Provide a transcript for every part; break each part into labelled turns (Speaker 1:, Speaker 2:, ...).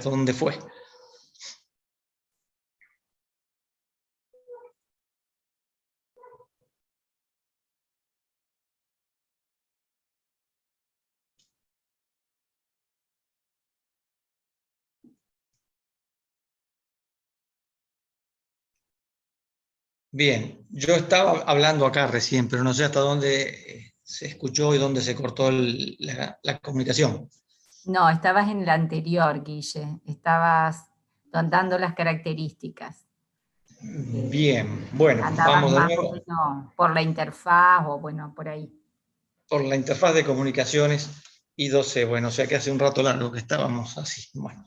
Speaker 1: hasta dónde fue. Bien, yo estaba hablando acá recién, pero no sé hasta dónde se escuchó y dónde se cortó la comunicación.
Speaker 2: No, estabas en la anterior, Guille. Estabas dando las características.
Speaker 1: Bien, bueno,
Speaker 2: Andabas
Speaker 1: vamos de
Speaker 2: más o
Speaker 1: nuevo
Speaker 2: menos por la interfaz o bueno, por ahí.
Speaker 1: por la interfaz de comunicaciones I2C. Bueno, o sea que hace un rato largo que estábamos así. Bueno.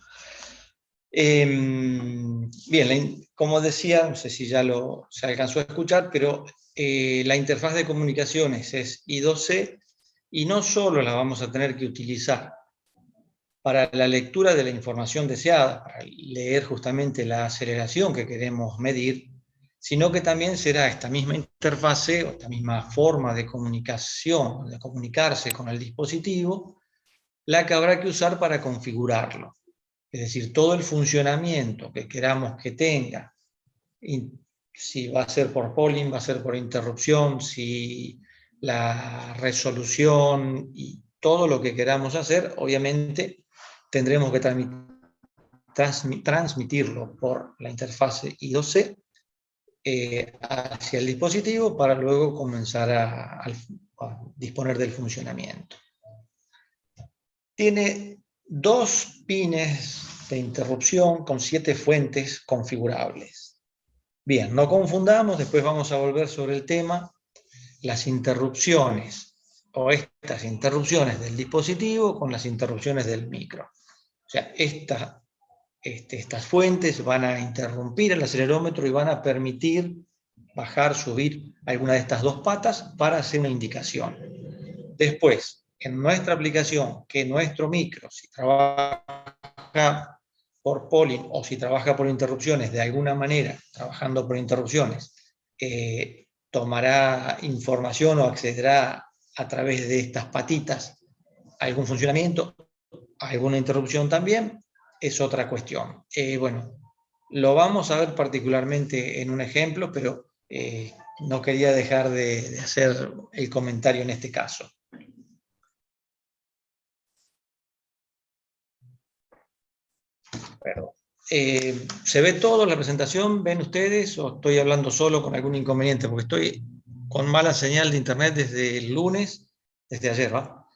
Speaker 1: Bien, como decía, no sé si ya se alcanzó a escuchar, pero la interfaz de comunicaciones es I2C y no solo la vamos a tener que utilizar para la lectura de la información deseada, para leer justamente la aceleración que queremos medir, sino que también será esta misma interfase o esta misma forma de comunicación, de comunicarse con el dispositivo, la que habrá que usar para configurarlo. Es decir, todo el funcionamiento que queramos que tenga, si va a ser por polling, va a ser por interrupción, si la resolución y todo lo que queramos hacer, obviamente tendremos que transmitirlo por la interfase I2C hacia el dispositivo para luego comenzar a disponer del funcionamiento. Tiene 2 pines de interrupción con 7 fuentes configurables. Bien, no confundamos, después vamos a volver sobre el tema, las interrupciones o estas interrupciones del dispositivo con las interrupciones del micro. O sea, estas fuentes van a interrumpir el acelerómetro y van a permitir bajar, subir alguna de estas 2 patas para hacer una indicación. Después, en nuestra aplicación, que nuestro micro, si trabaja por polling o si trabaja por interrupciones, de alguna manera, trabajando por interrupciones, tomará información o accederá a través de estas patitas a algún funcionamiento, a alguna interrupción también, es otra cuestión. Bueno, lo vamos a ver particularmente en un ejemplo, pero no quería dejar de hacer el comentario en este caso. Perdón. ¿Se ve todo la presentación? ¿Ven ustedes o estoy hablando solo con algún inconveniente? Porque estoy con mala señal de internet desde el lunes, desde ayer, ¿va?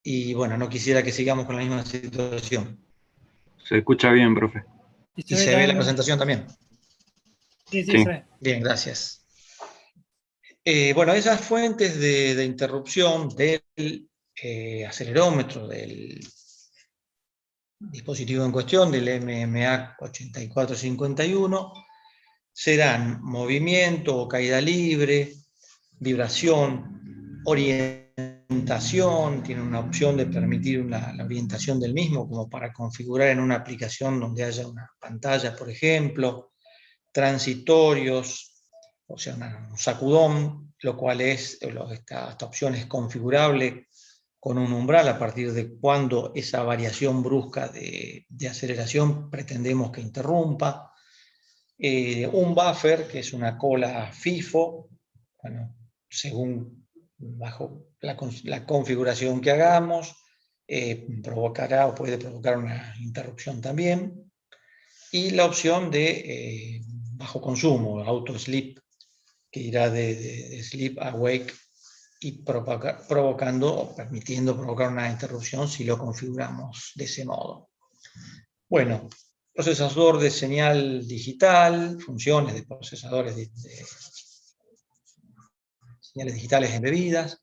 Speaker 1: Y bueno, no quisiera que sigamos con la misma situación.
Speaker 3: Se escucha bien, profe.
Speaker 1: ¿Y se ve la presentación también?
Speaker 4: Sí,
Speaker 3: Sí.
Speaker 4: se ve.
Speaker 1: Bien, gracias. Bueno, esas fuentes de interrupción del acelerómetro, del dispositivo en cuestión, del MMA 8451, serán movimiento o caída libre, vibración, orientación, tiene una opción de permitir la orientación del mismo, como para configurar en una aplicación donde haya una pantalla, por ejemplo, transitorios, o sea, un sacudón, lo cual es, esta opción es configurable con un umbral a partir de cuando esa variación brusca de aceleración pretendemos que interrumpa. Un buffer, que es una cola FIFO, bueno, según bajo la configuración que hagamos, provocará o puede provocar una interrupción también. Y la opción de bajo consumo, auto sleep, que irá de sleep a wake y provocando o permitiendo provocar una interrupción si lo configuramos de ese modo. Bueno, procesador de señal digital, funciones de procesadores de señales digitales embebidas.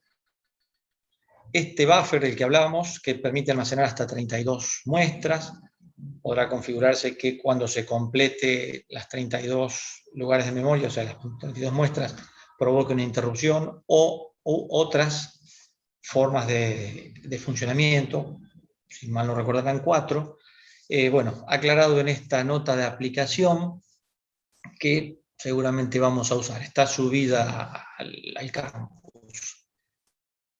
Speaker 1: Este buffer del que hablábamos, que permite almacenar hasta 32 muestras, podrá configurarse que cuando se complete las 32 lugares de memoria, o sea, las 32 muestras, provoque una interrupción u otras formas de funcionamiento, si mal no recuerdo eran 4. Bueno, aclarado en esta nota de aplicación que seguramente vamos a usar. Está subida al campus.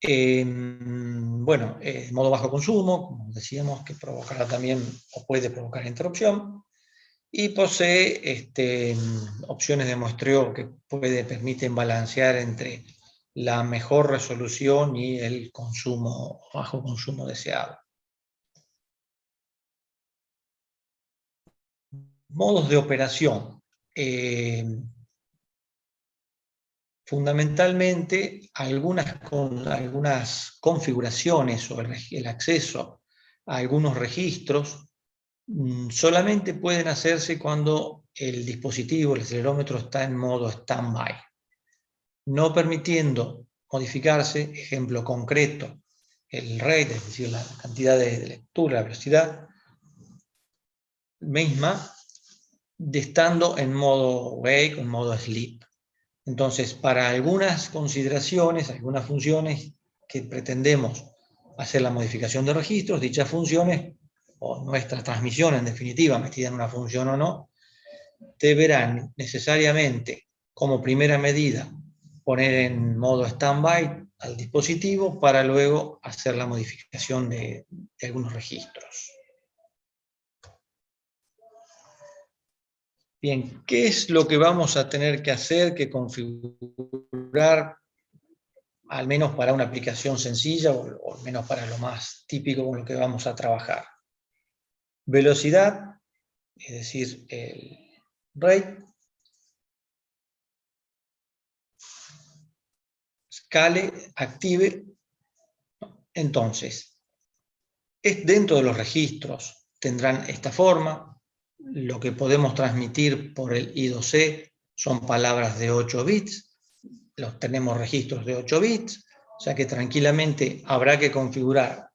Speaker 1: Bueno, modo bajo consumo, como decíamos, que provocará también o puede provocar interrupción. Y posee opciones de muestreo que permiten balancear entre la mejor resolución y el consumo, bajo consumo deseado. Modos de operación. Fundamentalmente, algunas configuraciones o el acceso a algunos registros solamente pueden hacerse cuando el dispositivo, el acelerómetro, está en modo stand-by, no permitiendo modificarse, ejemplo concreto, el rate, es decir, la cantidad de lectura, la velocidad misma, estando en modo wake o en modo sleep. Entonces, para algunas consideraciones, algunas funciones que pretendemos hacer la modificación de registros, dichas funciones, o nuestra transmisión en definitiva, metida en una función o no, deberán necesariamente, como primera medida, poner en modo stand-by al dispositivo para luego hacer la modificación de algunos registros. Bien, ¿qué es lo que vamos a tener que hacer, que configurar, al menos para una aplicación sencilla, o al menos para lo más típico con lo que vamos a trabajar? Velocidad, es decir, el rate, scale, active. Entonces, dentro de los registros tendrán esta forma. Lo que podemos transmitir por el I2C son palabras de 8 bits. Los tenemos registros de 8 bits, o sea que tranquilamente habrá que configurar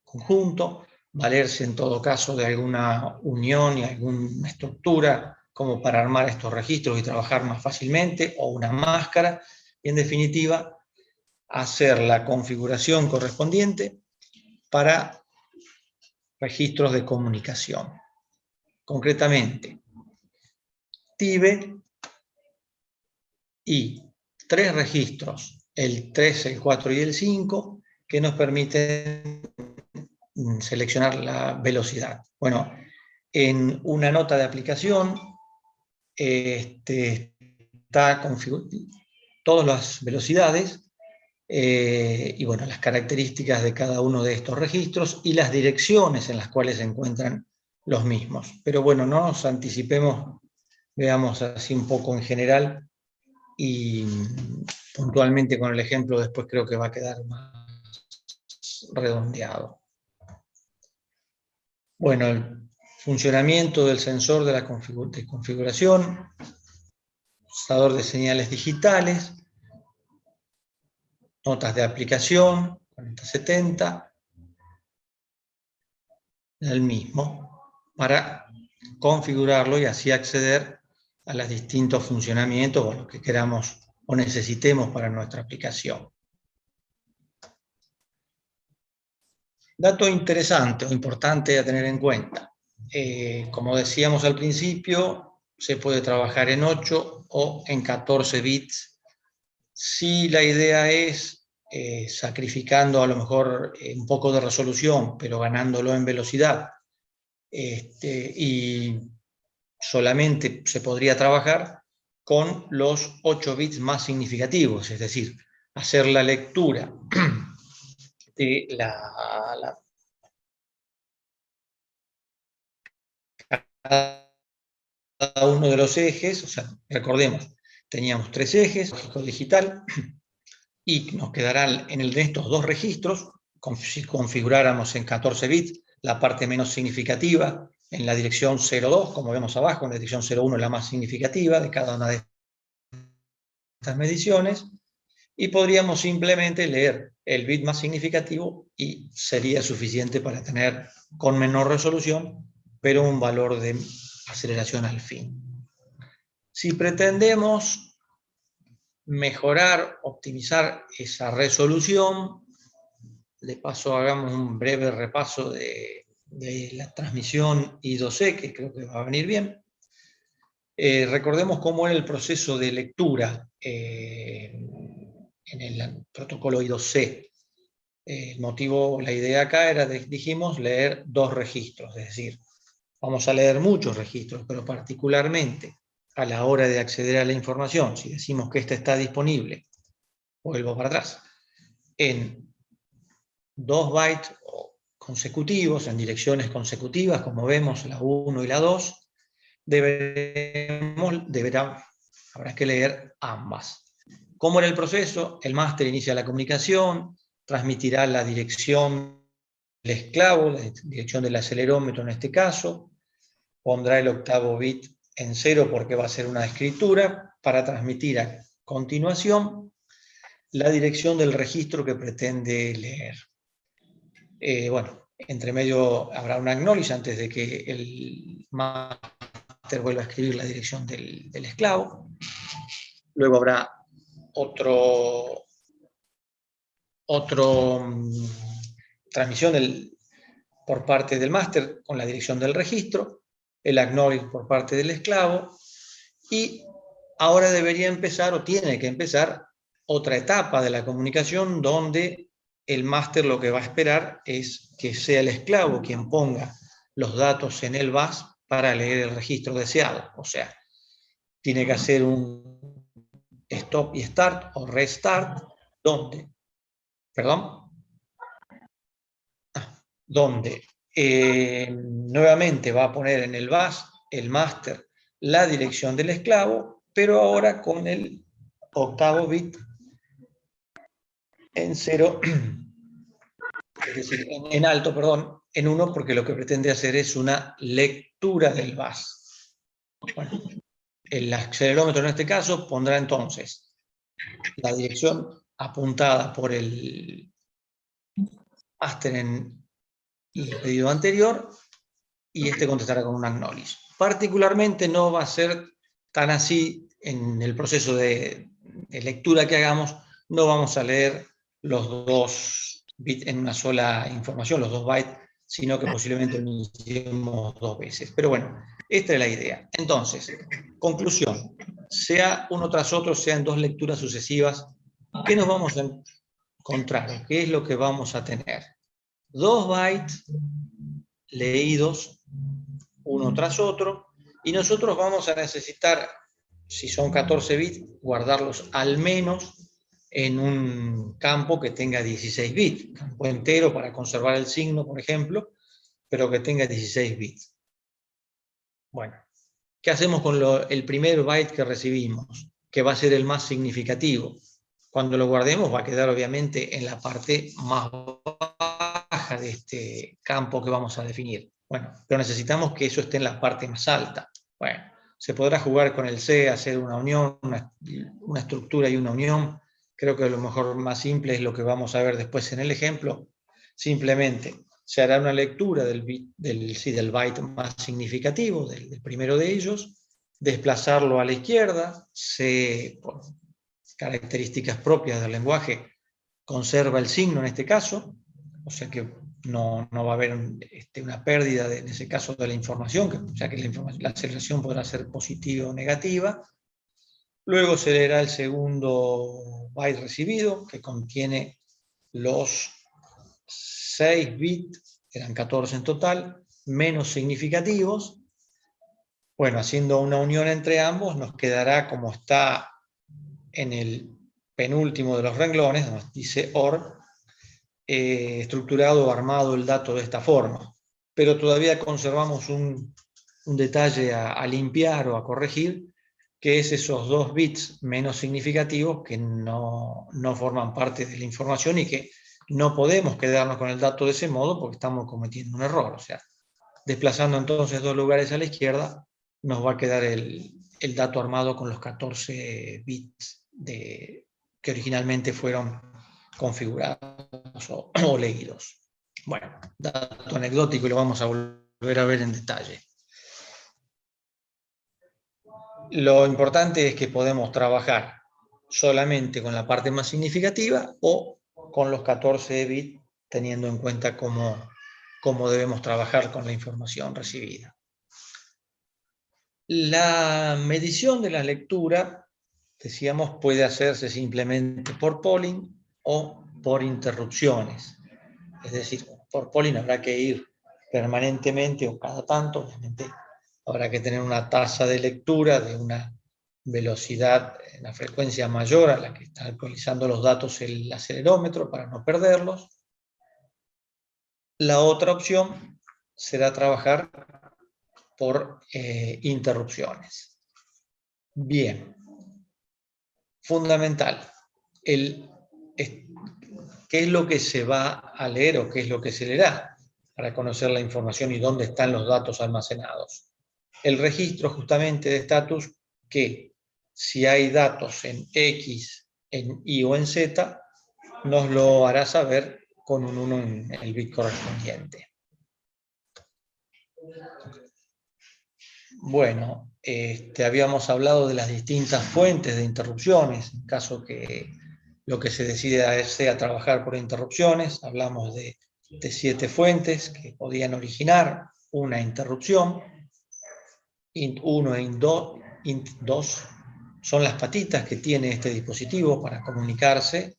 Speaker 1: conjunto, valerse en todo caso de alguna unión y alguna estructura como para armar estos registros y trabajar más fácilmente, o una máscara, y en definitiva hacer la configuración correspondiente para registros de comunicación. Concretamente, TIBE y 3 registros, el 3, el 4 y el 5, que nos permiten seleccionar la velocidad. Bueno, en una nota de aplicación está configurado todas las velocidades y bueno, las características de cada uno de estos registros y las direcciones en las cuales se encuentran los mismos. Pero bueno, no nos anticipemos, veamos así un poco en general y puntualmente con el ejemplo después creo que va a quedar más redondeado. Bueno, el funcionamiento del sensor de la configuración, procesador de señales digitales, notas de aplicación, 4070, el mismo, para configurarlo y así acceder a los distintos funcionamientos o lo que queramos o necesitemos para nuestra aplicación. Dato interesante o importante a tener en cuenta. Como decíamos al principio, se puede trabajar en 8 o en 14 bits. Si la idea es, sacrificando a lo mejor un poco de resolución, pero ganándolo en velocidad, y solamente se podría trabajar con los 8 bits más significativos, es decir, hacer la lectura de cada uno de los ejes. O sea, recordemos, teníamos 3 ejes, lógico digital, y nos quedarán en estos 2 registros, si configuráramos en 14 bits, la parte menos significativa en la dirección 02, como vemos abajo, en la dirección 01 la más significativa de cada una de estas mediciones, y podríamos simplemente leer el bit más significativo y sería suficiente para tener con menor resolución, pero un valor de aceleración al fin. Si pretendemos mejorar, optimizar esa resolución, de paso hagamos un breve repaso de la transmisión I2C, que creo que va a venir bien. Recordemos cómo era el proceso de lectura en el protocolo I2C. El motivo, la idea acá era, dijimos, leer 2 registros, es decir, vamos a leer muchos registros, pero particularmente a la hora de acceder a la información, si decimos que esta está disponible, vuelvo para atrás, en 2 bytes consecutivos, en direcciones consecutivas, como vemos, la 1 y la 2, habrá que leer ambas. ¿Cómo era el proceso? El máster inicia la comunicación, transmitirá la dirección del esclavo, la dirección del acelerómetro en este caso, pondrá el octavo bit en 0 porque va a ser una escritura, para transmitir a continuación la dirección del registro que pretende leer. Bueno, entre medio habrá un acknowledge antes de que el máster vuelva a escribir la dirección del esclavo. Luego habrá transmisión por parte del máster con la dirección del registro, el acknowledge por parte del esclavo, y ahora debería empezar, o tiene que empezar, otra etapa de la comunicación donde el máster lo que va a esperar es que sea el esclavo quien ponga los datos en el bus para leer el registro deseado. O sea, tiene que hacer un stop y start o restart, donde nuevamente va a poner en el bus el máster la dirección del esclavo, pero ahora con el octavo bit en 0, es decir, en alto, perdón, en 1, porque lo que pretende hacer es una lectura del bus. Bueno, el acelerómetro en este caso pondrá entonces la dirección apuntada por el máster en el pedido anterior, y este contestará con un acknowledge. Particularmente no va a ser tan así en el proceso de lectura que hagamos, no vamos a leer los 2 bits en una sola información, los 2 bytes, sino que posiblemente lo iniciemos 2 veces. Pero bueno, esta es la idea. Entonces, conclusión, sea uno tras otro, sean 2 lecturas sucesivas, ¿qué nos vamos a encontrar? ¿Qué es lo que vamos a tener? 2 bytes leídos uno tras otro, y nosotros vamos a necesitar, si son 14 bits, guardarlos al menos en un campo que tenga 16 bits, campo entero para conservar el signo, por ejemplo, pero que tenga 16 bits. Bueno, ¿qué hacemos con el primer byte que recibimos? Que va a ser el más significativo. Cuando lo guardemos va a quedar obviamente en la parte más baja de este campo que vamos a definir. Bueno, pero necesitamos que eso esté en la parte más alta. Bueno, se podrá jugar con el C, hacer una unión, una estructura y una unión. Creo que lo mejor más simple es lo que vamos a ver después en el ejemplo. Simplemente se hará una lectura del byte más significativo, del primero de ellos, desplazarlo a la izquierda, por características propias del lenguaje, conserva el signo en este caso, o sea que no va a haber una pérdida en ese caso de la información, ya que la aceleración podrá ser positiva o negativa. Luego se leerá el segundo byte recibido, que contiene los 6 bits, eran 14 en total, menos significativos. Bueno, haciendo una unión entre ambos, nos quedará como está en el penúltimo de los renglones, nos dice OR, estructurado o armado el dato de esta forma. Pero todavía conservamos un detalle a limpiar o a corregir, que es esos 2 bits menos significativos que no forman parte de la información y que no podemos quedarnos con el dato de ese modo porque estamos cometiendo un error. O sea, desplazando entonces 2 lugares a la izquierda, nos va a quedar el dato armado con los 14 bits que originalmente fueron configurados o leídos. Bueno, dato anecdótico y lo vamos a volver a ver en detalle. Lo importante es que podemos trabajar solamente con la parte más significativa o con los 14 bits, teniendo en cuenta cómo debemos trabajar con la información recibida. La medición de la lectura decíamos, puede hacerse simplemente por polling o por interrupciones. Es decir, por polling habrá que ir permanentemente o cada tanto, obviamente habrá que tener una tasa de lectura de una velocidad, una frecuencia mayor a la que está actualizando los datos el acelerómetro para no perderlos. La otra opción será trabajar por interrupciones. Bien, fundamental. ¿Qué es lo que se va a leer o qué es lo que se leerá para conocer la información y dónde están los datos almacenados? El registro justamente de estatus que si hay datos en X, en Y o en Z, nos lo hará saber con un 1 en el bit correspondiente. Bueno, habíamos hablado de las distintas fuentes de interrupciones, en caso que lo que se decida sea trabajar por interrupciones. Hablamos de 7 fuentes que podían originar una interrupción. int1 e int2 son las patitas que tiene este dispositivo para comunicarse,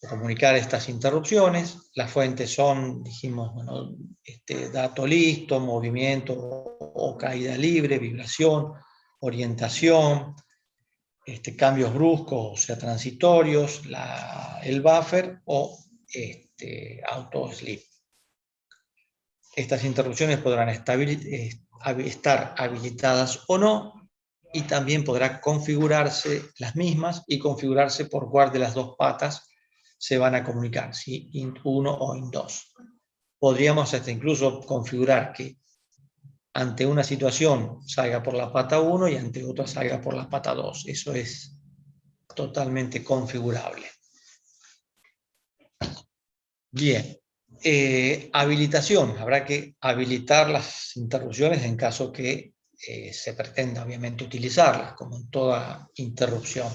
Speaker 1: comunicar estas interrupciones. Las fuentes son, dijimos, bueno, dato listo, movimiento o caída libre, vibración, orientación, cambios bruscos, o sea, transitorios, el buffer o auto sleep. Estas interrupciones podrán estar habilitadas o no, y también podrá configurarse las mismas y configurarse por cuál de las dos patas se van a comunicar, si int1 o int2. Podríamos hasta incluso configurar que ante una situación salga por la pata 1 y ante otra salga por la pata 2. Eso es totalmente configurable. Bien. Habilitación. Habrá que habilitar las interrupciones en caso que se pretenda obviamente utilizarlas, como en toda interrupción.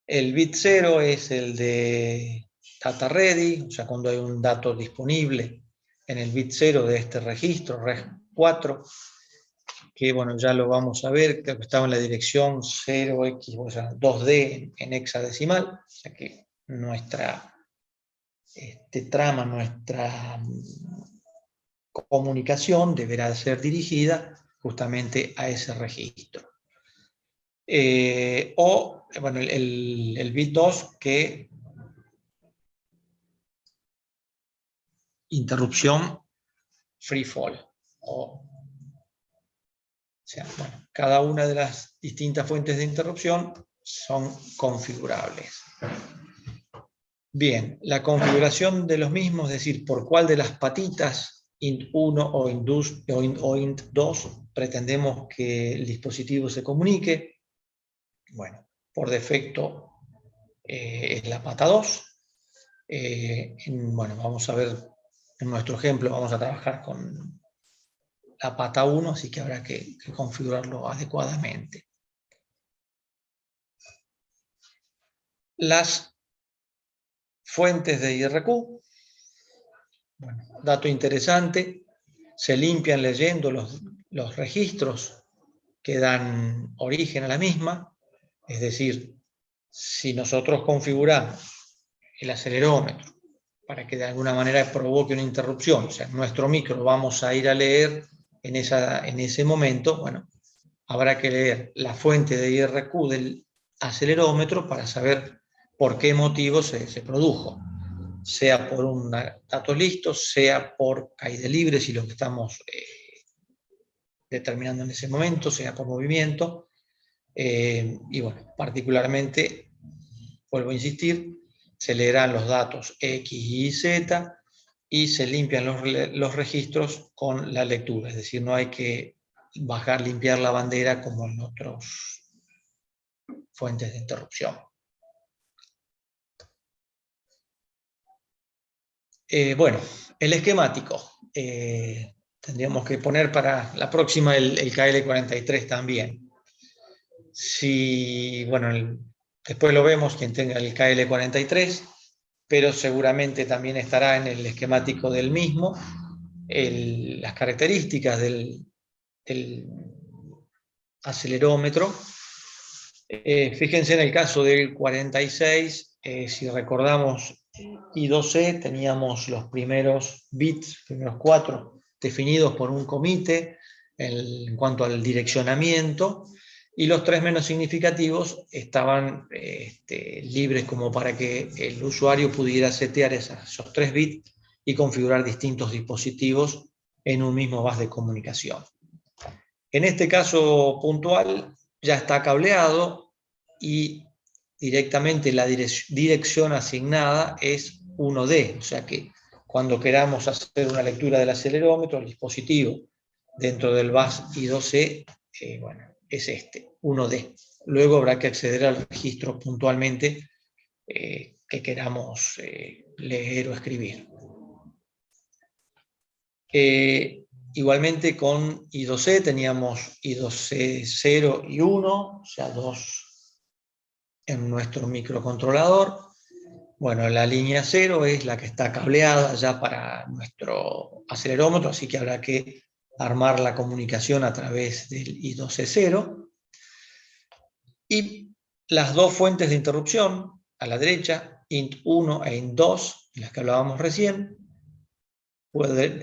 Speaker 1: El bit 0 es el de data ready, o sea, cuando hay un dato disponible en el bit 0 de este registro, reg 4, que bueno, ya lo vamos a ver, creo que estaba en la dirección 0x, o sea, 2D en hexadecimal, o sea que nuestra trama, nuestra comunicación deberá ser dirigida justamente a ese registro. Bueno, el bit 2 que interrupción free fall. O sea, bueno, cada una de las distintas fuentes de interrupción son configurables. Bien, la configuración de los mismos, es decir, por cuál de las patitas int1 o int2 pretendemos que el dispositivo se comunique. Bueno, por defecto es la pata 2. Bueno, vamos a ver, en nuestro ejemplo vamos a trabajar con la pata 1, así que habrá que configurarlo adecuadamente. Las fuentes de IRQ, bueno, dato interesante, se limpian leyendo los registros que dan origen a la misma, es decir, si nosotros configuramos el acelerómetro para que de alguna manera provoque una interrupción, o sea, nuestro micro vamos a ir a leer en ese momento, bueno, habrá que leer la fuente de IRQ del acelerómetro para saber por qué motivo se produjo, sea por un dato listo, sea por caída libre, si lo que estamos determinando en ese momento, sea por movimiento, y bueno, particularmente, vuelvo a insistir, se leerán los datos X y Z y se limpian los registros con la lectura, es decir, no hay que limpiar la bandera como en otras fuentes de interrupción. Bueno, el esquemático. Tendríamos que poner para la próxima el KL43 también. Bueno, después lo vemos quien tenga el KL43, pero seguramente también estará en el esquemático del mismo las características del acelerómetro, Fíjense en el caso del 46, si recordamos I2C, teníamos los primeros bits, primeros 4, definidos por un comité en cuanto al direccionamiento, y los 3 menos significativos estaban libres como para que el usuario pudiera setear esos 3 bits y configurar distintos dispositivos en un mismo bus de comunicación. En este caso puntual ya está cableado y directamente la dirección asignada es 1D, o sea que cuando queramos hacer una lectura del acelerómetro, el dispositivo dentro del bus I2C, bueno, es 1D. Luego habrá que acceder al registro puntualmente que queramos leer o escribir. Igualmente con I2C teníamos I2C 0 y 1, o sea, 2 en nuestro microcontrolador. Bueno, la línea 0 es la que está cableada ya para nuestro acelerómetro, así que habrá que armar la comunicación a través del I2C 0. Y las dos fuentes de interrupción, a la derecha, int1 e int2, de las que hablábamos recién,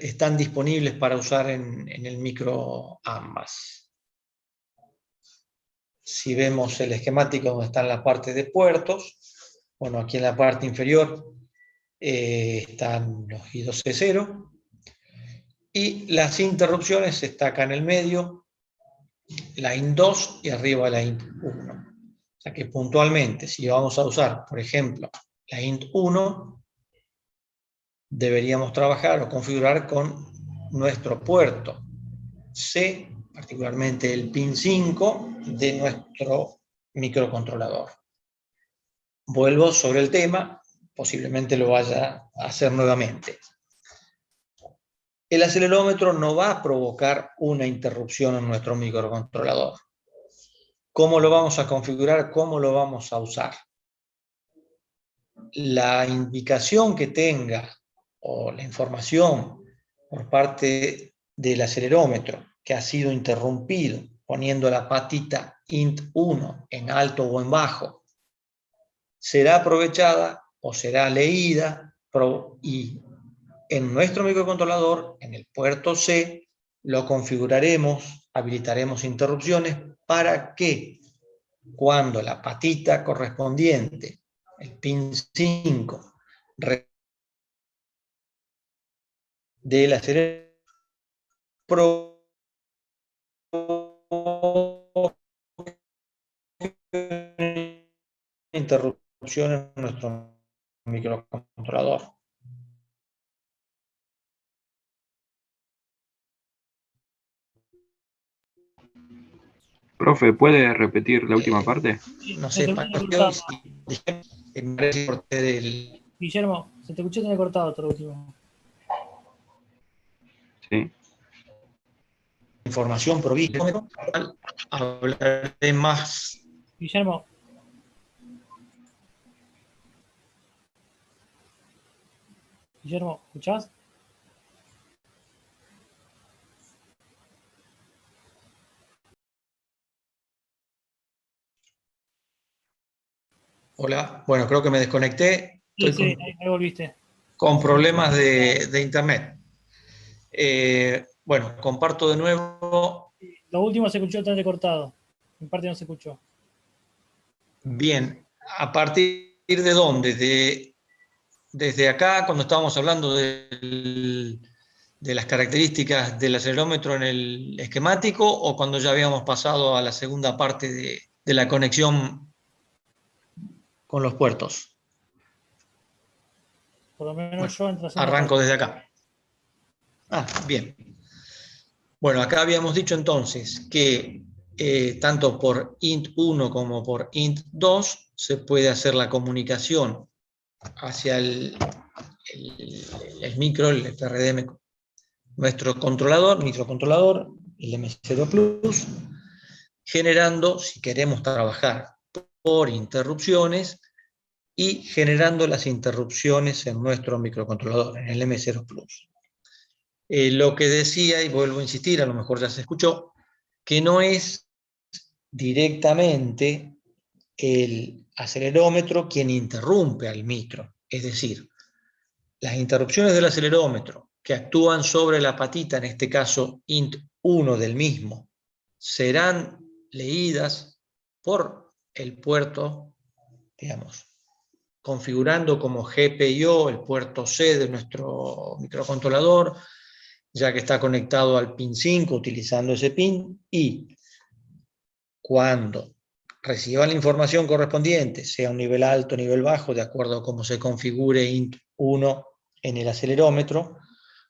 Speaker 1: están disponibles para usar en el micro ambas. Si vemos el esquemático donde está en la parte de puertos, bueno, aquí en la parte inferior están los I2C 0, y las interrupciones está acá en el medio, la INT2 y arriba la INT1. O sea que puntualmente, si vamos a usar, por ejemplo, la INT1, deberíamos trabajar o configurar con nuestro puerto C, particularmente el pin 5 de nuestro microcontrolador. Vuelvo sobre el tema, posiblemente lo vaya a hacer nuevamente. El acelerómetro no va a provocar una interrupción en nuestro microcontrolador. ¿Cómo lo vamos a configurar? ¿Cómo lo vamos a usar? La indicación que tenga o la información por parte del acelerómetro que ha sido interrumpido poniendo la patita int1 en alto o en bajo, será aprovechada o será leída y en nuestro microcontrolador, en el puerto C, lo configuraremos, habilitaremos interrupciones para que cuando la patita correspondiente, el pin 5, del acelerómetro, interrupción en nuestro microcontrolador.
Speaker 3: Profe, ¿puede repetir la última parte?
Speaker 1: No sé,
Speaker 4: Guillermo, se te escuchó tener cortado todo lo último.
Speaker 3: Sí.
Speaker 1: Información provista, hablaré más.
Speaker 4: Guillermo. Guillermo, ¿escuchás?
Speaker 1: Hola, bueno, creo que me desconecté.
Speaker 4: Sí, ahí volviste.
Speaker 1: Con problemas de internet. Bueno, comparto de nuevo.
Speaker 4: Lo último se escuchó totalmente cortado. En parte no se escuchó.
Speaker 1: Bien, ¿a partir de dónde? Desde acá, cuando estábamos hablando de las características del acelerómetro en el esquemático, o cuando ya habíamos pasado a la segunda parte de la conexión con los puertos.
Speaker 4: Por lo menos yo entro.
Speaker 1: Arranco desde acá. Bien. Bueno, acá habíamos dicho entonces que tanto por int1 como por int2 se puede hacer la comunicación hacia el micro, el FRDM, nuestro microcontrolador, el M0 Plus, generando, si queremos trabajar por interrupciones, y generando las interrupciones en nuestro microcontrolador, en el M0 Plus. Lo que decía, y vuelvo a insistir, a lo mejor ya se escuchó, que no es directamente el acelerómetro quien interrumpe al micro. Es decir, las interrupciones del acelerómetro que actúan sobre la patita, en este caso int1 del mismo, serán leídas por el puerto, digamos, configurando como GPIO el puerto C de nuestro microcontrolador, ya que está conectado al pin 5 utilizando ese pin, y cuando reciba la información correspondiente, sea un nivel alto o nivel bajo, de acuerdo a cómo se configure int1 en el acelerómetro,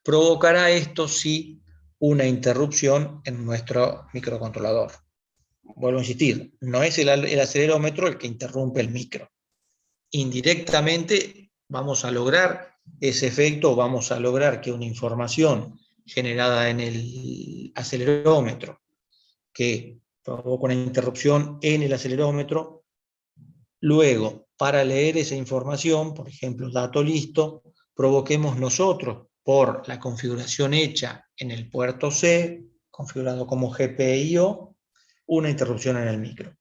Speaker 1: provocará esto sí una interrupción en nuestro microcontrolador. Vuelvo a insistir, no es el acelerómetro el que interrumpe el micro. Indirectamente vamos a lograr ese efecto, vamos a lograr que una información generada en el acelerómetro que provoca una interrupción en el acelerómetro, luego para leer esa información, por ejemplo, dato listo, provoquemos nosotros por la configuración hecha en el puerto C, configurado como GPIO, una interrupción en el micro.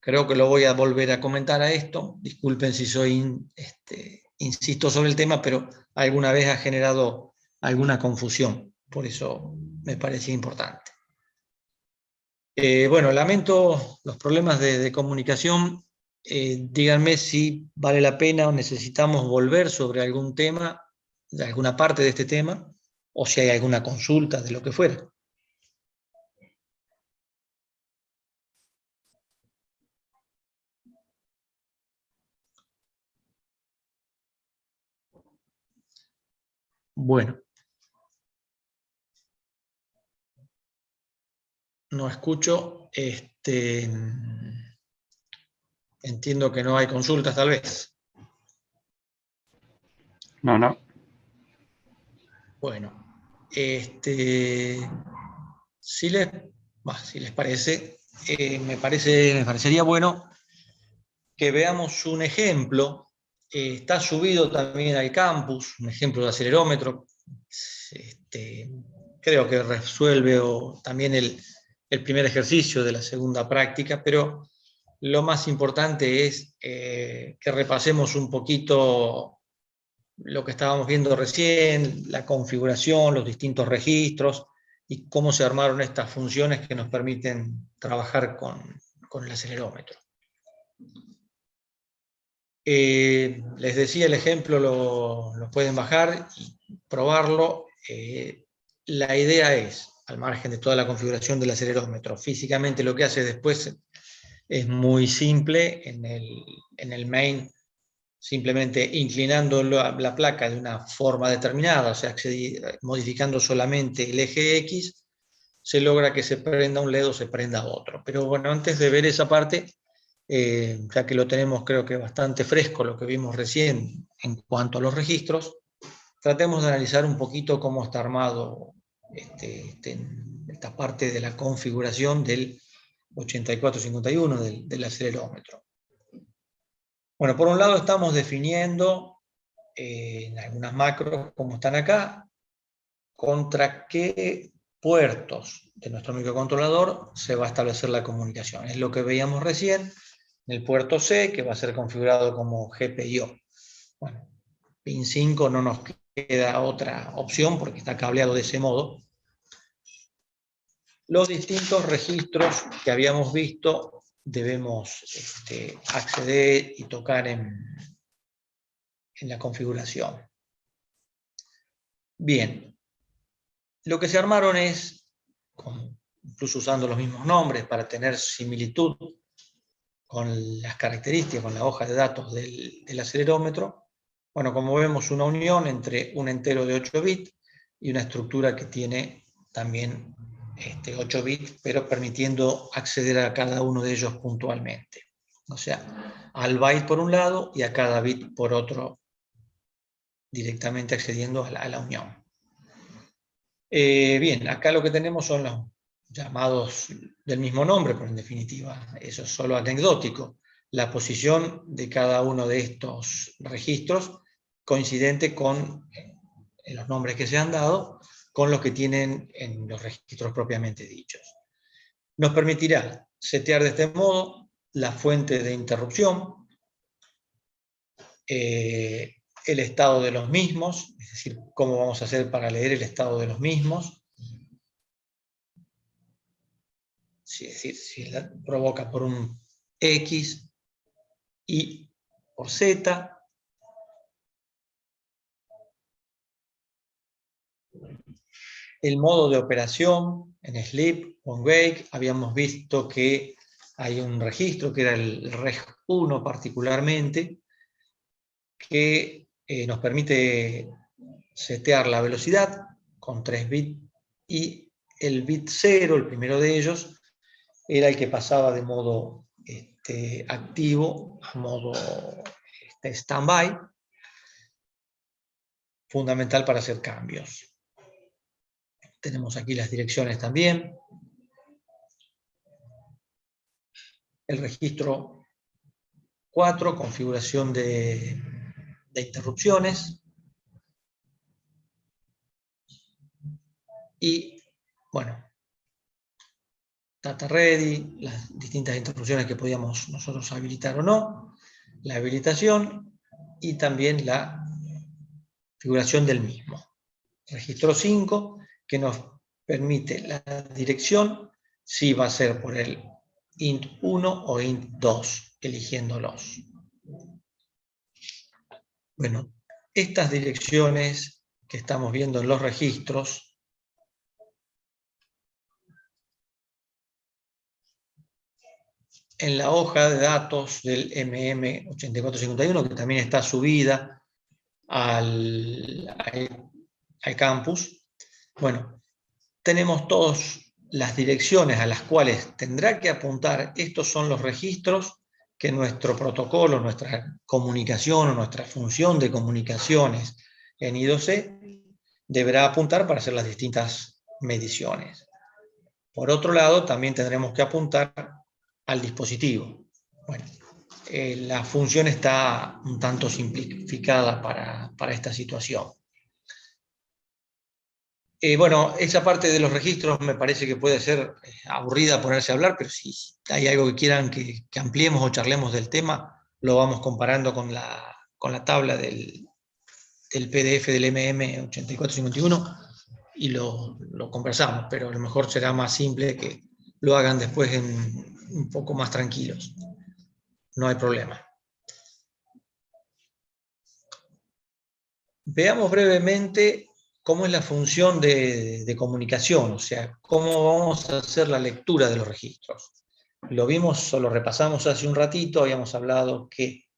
Speaker 1: Creo que lo voy a volver a comentar a esto. Disculpen si soy insisto sobre el tema, pero alguna vez ha generado alguna confusión. Por eso me parecía importante. Bueno, lamento los problemas de comunicación. Díganme si vale la pena o necesitamos volver sobre algún tema, de alguna parte de este tema, o si hay alguna consulta de lo que fuera. Bueno. No escucho. Entiendo que no hay consultas, tal vez.
Speaker 3: No.
Speaker 1: Bueno, si les parece, me parecería bueno que veamos un ejemplo. Está subido también al campus, un ejemplo de acelerómetro. Creo que resuelve también el primer ejercicio de la segunda práctica, pero lo más importante es que repasemos un poquito lo que estábamos viendo recién, la configuración, los distintos registros y cómo se armaron estas funciones que nos permiten trabajar con el acelerómetro. Les decía, el ejemplo lo pueden bajar y probarlo. La idea es, al margen de toda la configuración del acelerómetro, físicamente lo que hace después es muy simple. En el main, simplemente inclinando la placa de una forma determinada, o sea, modificando solamente el eje X, se logra que se prenda un LED o se prenda otro. Pero bueno, antes de ver esa parte, ya que lo tenemos creo que bastante fresco, lo que vimos recién en cuanto a los registros, tratemos de analizar un poquito cómo está armado esta parte de la configuración del 8451 del acelerómetro. Bueno, por un lado estamos definiendo en algunas macros, como están acá, contra qué puertos de nuestro microcontrolador se va a establecer la comunicación. Es lo que veíamos recién en el puerto C, que va a ser configurado como GPIO. Bueno, pin 5 no nos queda otra opción porque está cableado de ese modo. Los distintos registros que habíamos visto debemos acceder y tocar en la configuración. Bien, lo que se armaron es, incluso usando los mismos nombres para tener similitud con las características, con la hoja de datos del acelerómetro. Bueno, como vemos, una unión entre un entero de 8 bits y una estructura que tiene también 8 bits, pero permitiendo acceder a cada uno de ellos puntualmente. O sea, al byte por un lado y a cada bit por otro, directamente accediendo a la unión. Bien, acá lo que tenemos son los llamados del mismo nombre, pero en definitiva eso es solo anecdótico. La posición de cada uno de estos registros coincidente con los nombres que se han dado, con los que tienen en los registros propiamente dichos. Nos permitirá setear de este modo la fuente de interrupción, el estado de los mismos, es decir, cómo vamos a hacer para leer el estado de los mismos. Es decir, si la provoca por un X, Y por Z. El modo de operación en sleep o en wake, habíamos visto que hay un registro que era el reg1 particularmente, que nos permite setear la velocidad con 3 bits y el bit 0, el primero de ellos, era el que pasaba de modo activo a modo standby, fundamental para hacer cambios. Tenemos aquí las direcciones también. El registro 4, configuración de interrupciones. Y, bueno, data ready, las distintas interrupciones que podíamos nosotros habilitar o no, la habilitación y también la configuración del mismo. Registro 5, que nos permite la dirección, si va a ser por el int 1 o int 2, eligiéndolos. Bueno, estas direcciones que estamos viendo en los registros en la hoja de datos del MM8451, que también está subida al campus. Bueno, tenemos todas las direcciones a las cuales tendrá que apuntar. Estos son los registros que nuestro protocolo, nuestra comunicación o nuestra función de comunicaciones en I2C deberá apuntar para hacer las distintas mediciones. Por otro lado, también tendremos que apuntar al dispositivo. Bueno, la función está un tanto simplificada para esta situación. Bueno, esa parte de los registros me parece que puede ser aburrida ponerse a hablar, pero si hay algo que quieran que ampliemos o charlemos del tema, lo vamos comparando con la tabla del PDF del MM8451 y lo conversamos, pero a lo mejor será más simple que lo hagan después un poco más tranquilos. No hay problema. Veamos brevemente cómo es la función de comunicación, o sea, cómo vamos a hacer la lectura de los registros. Lo vimos o lo repasamos hace un ratito, habíamos hablado que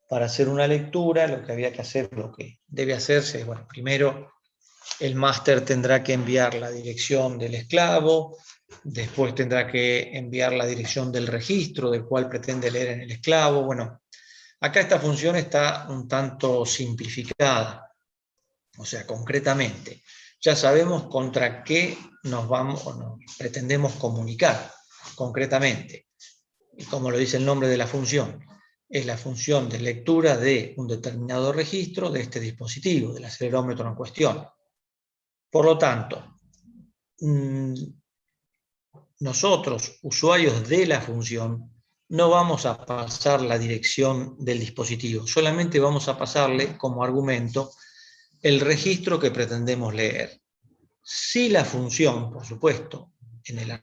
Speaker 1: para hacer una lectura lo que había que hacer, lo que debe hacerse, bueno, primero el máster tendrá que enviar la dirección del esclavo, después tendrá que enviar la dirección del registro del cual pretende leer en el esclavo. Bueno, acá esta función está un tanto simplificada. O sea, concretamente, ya sabemos contra qué nos vamos o nos pretendemos comunicar, concretamente. Y como lo dice el nombre de la función, es la función de lectura de un determinado registro de este dispositivo, del acelerómetro en cuestión. Por lo tanto, nosotros, usuarios de la función, no vamos a pasar la dirección del dispositivo, solamente vamos a pasarle como argumento el registro que pretendemos leer. Si la función, por supuesto, en el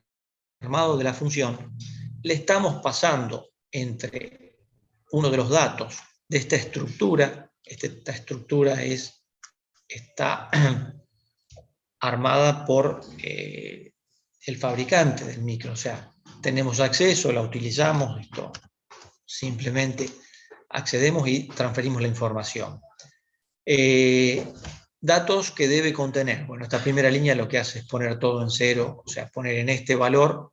Speaker 1: armado de la función, le estamos pasando entre uno de los datos de esta estructura está armada por el fabricante del micro, o sea, tenemos acceso, la utilizamos, esto simplemente accedemos y transferimos la información. Datos que debe contener. Bueno, esta primera línea lo que hace es poner todo en cero, o sea, poner en este valor,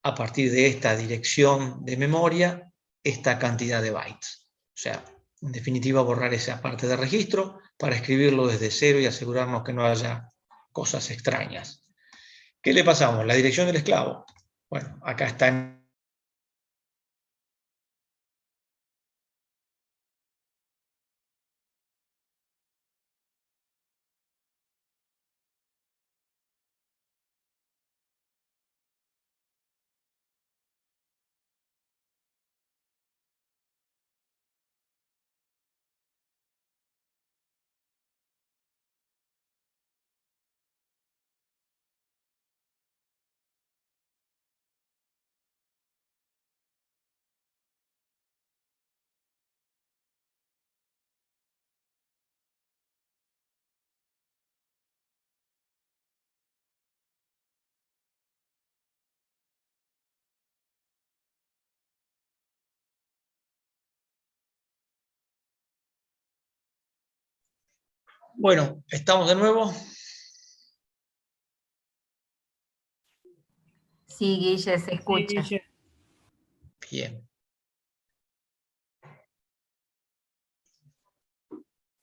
Speaker 1: a partir de esta dirección de memoria, esta cantidad de bytes. O sea, en definitiva, borrar esa parte de registro para escribirlo desde cero y asegurarnos que no haya cosas extrañas. ¿Qué le pasamos? La dirección del esclavo. Bueno, acá está en Bueno, ¿estamos de nuevo?
Speaker 2: Sí, Guille, se
Speaker 4: Sí,
Speaker 2: escucha.
Speaker 4: Guille.
Speaker 1: Bien.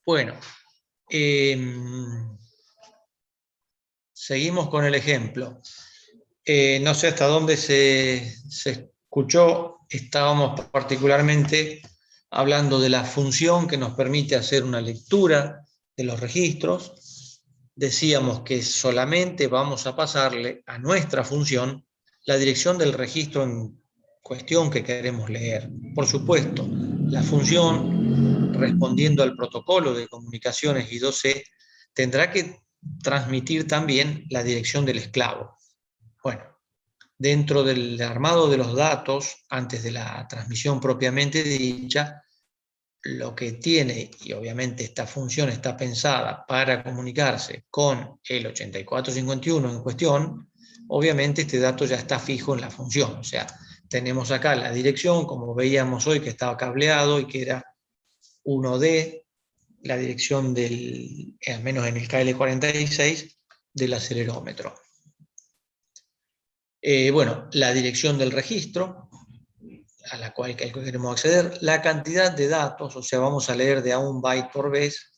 Speaker 1: Bueno, seguimos con el ejemplo. No sé hasta dónde se escuchó, estábamos particularmente hablando de la función que nos permite hacer una lectura de los registros. Decíamos que solamente vamos a pasarle a nuestra función la dirección del registro en cuestión que queremos leer. Por supuesto, la función, respondiendo al protocolo de comunicaciones I2C, tendrá que transmitir también la dirección del esclavo. Bueno, dentro del armado de los datos, antes de la transmisión propiamente dicha, lo que tiene, y obviamente esta función está pensada para comunicarse con el 8451 en cuestión, obviamente este dato ya está fijo en la función. O sea, tenemos acá la dirección, como veíamos hoy, que estaba cableado y que era 1D, la dirección del, al menos en el KL46, del acelerómetro. Bueno, la dirección del registro a la cual queremos acceder, la cantidad de datos, o sea, vamos a leer de a 1 byte por vez,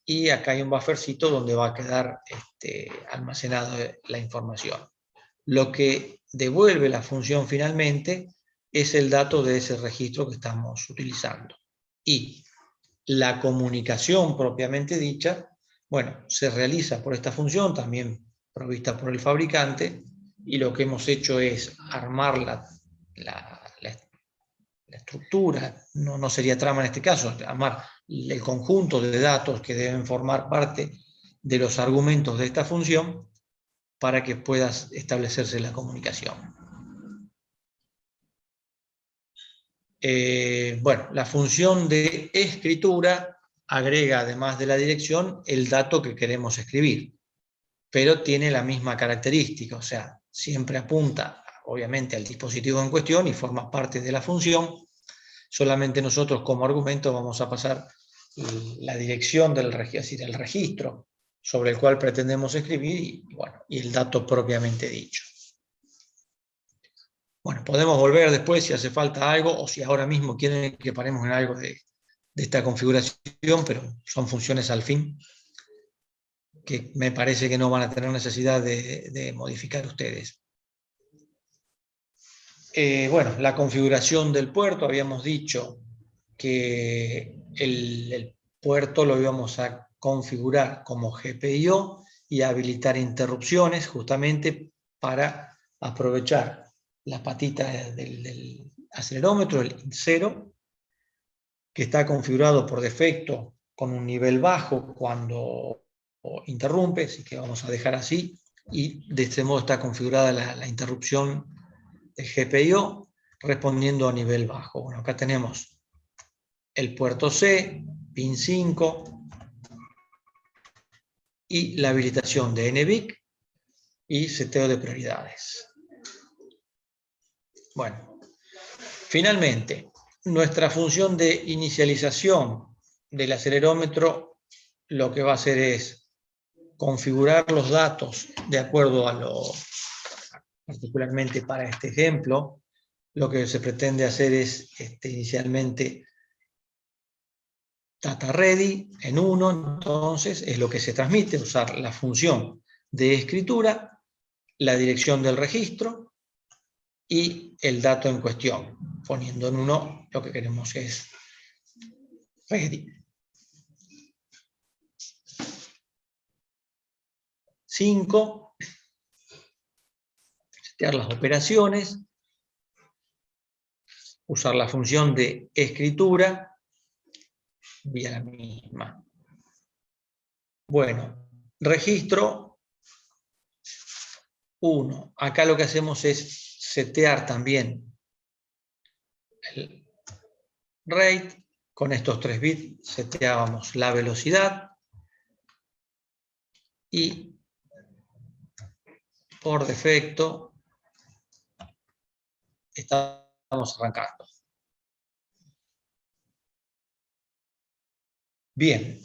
Speaker 1: y acá hay un buffercito donde va a quedar almacenada la información. Lo que devuelve la función finalmente es el dato de ese registro que estamos utilizando. Y la comunicación propiamente dicha, bueno, se realiza por esta función, también provista por el fabricante, y lo que hemos hecho es armar la estructura, no sería trama en este caso, armar el conjunto de datos que deben formar parte de los argumentos de esta función para que pueda establecerse la comunicación. Bueno, la función de escritura agrega, además de la dirección, el dato que queremos escribir, pero tiene la misma característica, o sea, siempre apunta, obviamente, al dispositivo en cuestión y forma parte de la función. Solamente nosotros como argumento vamos a pasar la dirección del registro, es decir, el registro sobre el cual pretendemos escribir y el dato propiamente dicho. Bueno, podemos volver después si hace falta algo o si ahora mismo quieren que paremos en algo de esta configuración, pero son funciones al fin que me parece que no van a tener necesidad de modificar ustedes. Bueno, la configuración del puerto, habíamos dicho que el puerto lo íbamos a configurar como GPIO y habilitar interrupciones justamente para aprovechar la patita del acelerómetro, el 0, que está configurado por defecto con un nivel bajo cuando interrumpe, así que vamos a dejar así, y de este modo está configurada la interrupción del GPIO respondiendo a nivel bajo. Bueno, acá tenemos el puerto C, pin 5, y la habilitación de NBIC y seteo de prioridades. Bueno, finalmente, nuestra función de inicialización del acelerómetro lo que va a hacer es configurar los datos de acuerdo a lo, particularmente para este ejemplo, lo que se pretende hacer es inicialmente data ready en 1, entonces es lo que se transmite, usar la función de escritura, la dirección del registro y el dato en cuestión. Poniendo en 1 lo que queremos es ready. 5, setear las operaciones, usar la función de escritura vía la misma. Bueno, registro 1. Acá lo que hacemos es setear también el rate. Con estos 3 bits seteábamos la velocidad y por defecto estamos arrancando. Bien.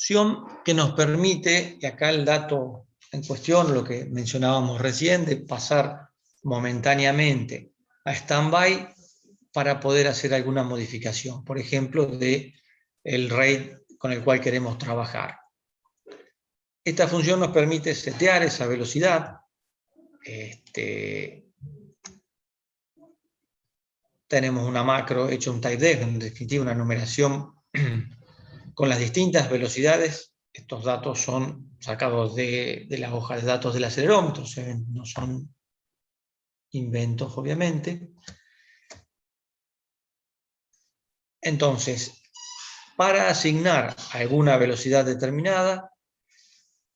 Speaker 1: opción que nos permite, y acá el dato en cuestión, lo que mencionábamos recién, de pasar momentáneamente a stand-by para poder hacer alguna modificación, por ejemplo, del RAID con el cual queremos trabajar. Esta función nos permite setear esa velocidad. Tenemos una macro hecha un typedef, en definitiva una numeración con las distintas velocidades. Estos datos son sacados de la hoja de datos del acelerómetro, no son inventos, obviamente. Entonces, para asignar alguna velocidad determinada,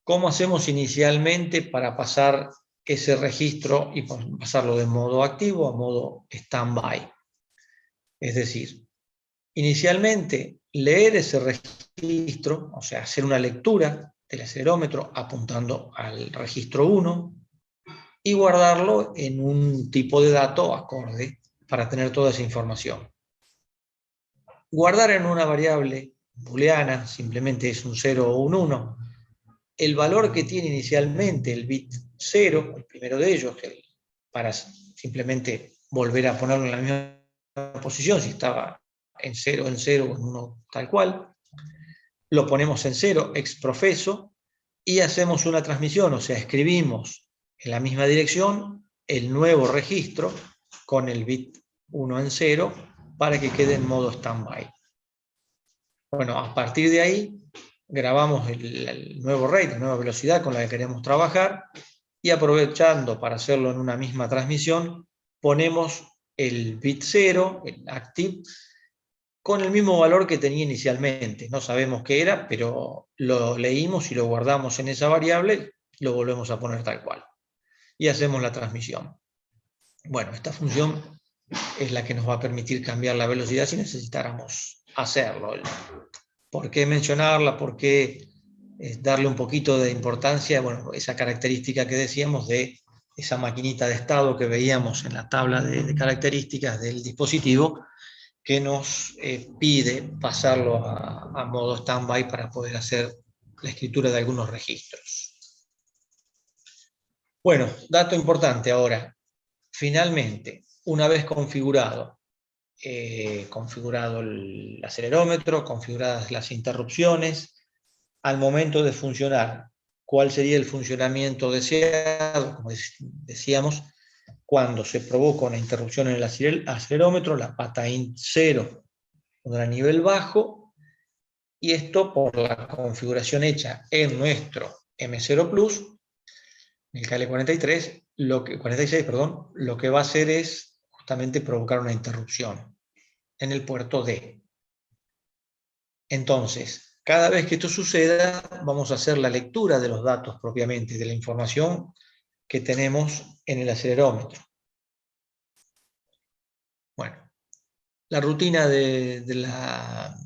Speaker 1: ¿cómo hacemos inicialmente para pasar ese registro y pasarlo de modo activo a modo stand-by? Es decir, inicialmente leer ese registro, o sea, hacer una lectura del acelerómetro apuntando al registro 1 y guardarlo en un tipo de dato acorde para tener toda esa información. Guardar en una variable booleana, simplemente es un 0 o un 1, el valor que tiene inicialmente el bit 0, el primero de ellos, para simplemente volver a ponerlo en la misma posición, si estaba en 0, o en 1, tal cual, lo ponemos en 0, exprofeso, y hacemos una transmisión, o sea, escribimos en la misma dirección el nuevo registro con el bit 1 en 0 para que quede en modo standby. Bueno, a partir de ahí grabamos el nuevo rate, la nueva velocidad con la que queremos trabajar, y aprovechando para hacerlo en una misma transmisión, ponemos el bit 0, el active, con el mismo valor que tenía inicialmente. No sabemos qué era, pero lo leímos y lo guardamos en esa variable, lo volvemos a poner tal cual. Y hacemos la transmisión. Bueno, esta función es la que nos va a permitir cambiar la velocidad si necesitáramos hacerlo. ¿Por qué mencionarla? ¿Por qué darle un poquito de importancia? Bueno, esa característica que decíamos de esa maquinita de estado que veíamos en la tabla de características del dispositivo, que nos pide pasarlo a modo stand-by para poder hacer la escritura de algunos registros. Bueno, dato importante ahora. Finalmente, una vez configurado el acelerómetro, configuradas las interrupciones, al momento de funcionar, ¿cuál sería el funcionamiento deseado? Como decíamos, cuando se provoca una interrupción en el acelerómetro, la pata int 0 pondrá nivel bajo, y esto por la configuración hecha en nuestro M0 Plus, el KL46, lo que va a hacer es justamente provocar una interrupción en el puerto D. Entonces, cada vez que esto suceda, vamos a hacer la lectura de los datos propiamente, de la información que tenemos en el acelerómetro. Bueno, la rutina de la...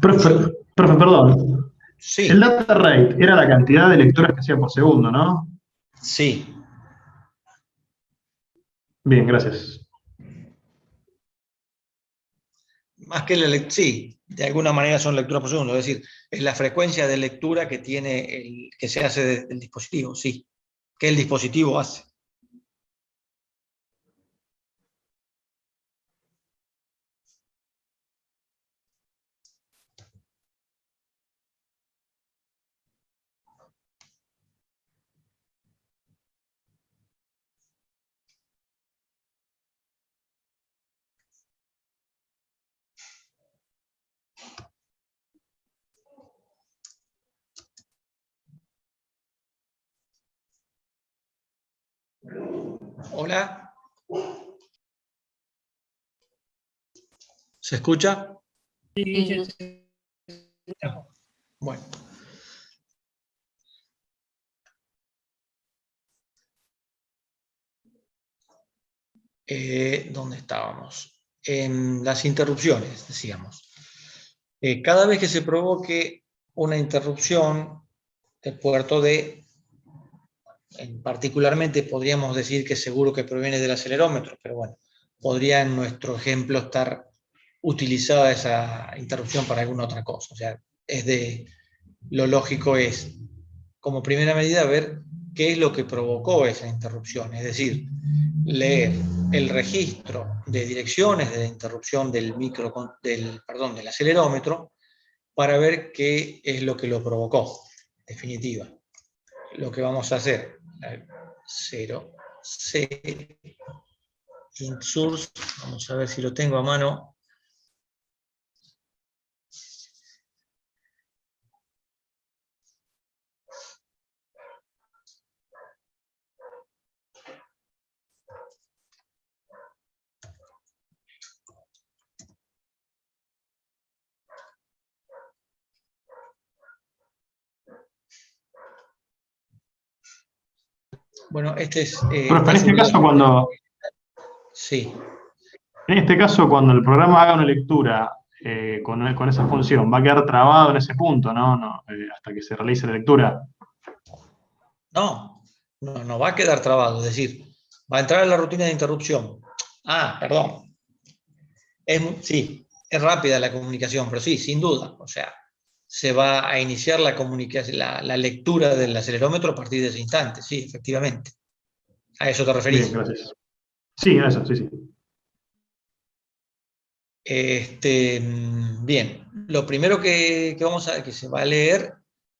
Speaker 5: Profe, perdón.
Speaker 1: Sí.
Speaker 5: El data rate era la cantidad de lecturas que hacía por segundo, ¿no?
Speaker 1: Sí.
Speaker 5: Bien, gracias.
Speaker 1: Más que sí, de alguna manera son lecturas por segundo, es decir, es la frecuencia de lectura que tiene que se hace del dispositivo, sí, que el dispositivo hace. Hola. ¿Se escucha?
Speaker 4: Sí.
Speaker 1: Bueno. ¿Dónde estábamos? En las interrupciones, decíamos. Cada vez que se provoque una interrupción del puerto D, particularmente podríamos decir que seguro que proviene del acelerómetro, pero bueno, podría en nuestro ejemplo estar utilizada esa interrupción para alguna otra cosa. O sea, lo lógico es, como primera medida, ver qué es lo que provocó esa interrupción, es decir, leer el registro de direcciones de interrupción del acelerómetro para ver qué es lo que lo provocó, en definitiva. Lo que vamos a hacer, 0C, int source, vamos a ver si lo tengo a mano. Bueno, este es...
Speaker 5: Profe, en este caso,
Speaker 1: Sí.
Speaker 5: en este caso, cuando el programa haga una lectura con esa función, va a quedar trabado en ese punto, ¿no? Hasta que se realice la lectura.
Speaker 1: No va a quedar trabado, es decir, va a entrar en la rutina de interrupción. Perdón. Sí, es rápida la comunicación, pero sí, sin duda. O sea, se va a iniciar la lectura del acelerómetro a partir de ese instante, sí, efectivamente. ¿A eso te referís?
Speaker 5: Bien, gracias. Sí, a eso, sí.
Speaker 1: Bien, lo primero que se va a leer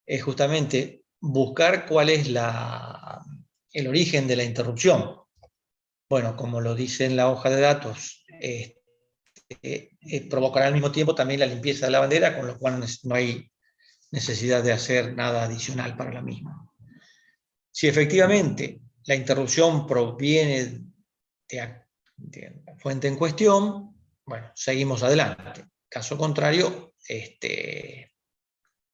Speaker 1: es justamente buscar cuál es el origen de la interrupción. Bueno, como lo dice en la hoja de datos, provocará al mismo tiempo también la limpieza de la bandera, con lo cual no hay necesidad de hacer nada adicional para la misma. Si efectivamente la interrupción proviene de la fuente en cuestión, bueno, seguimos adelante. Caso contrario,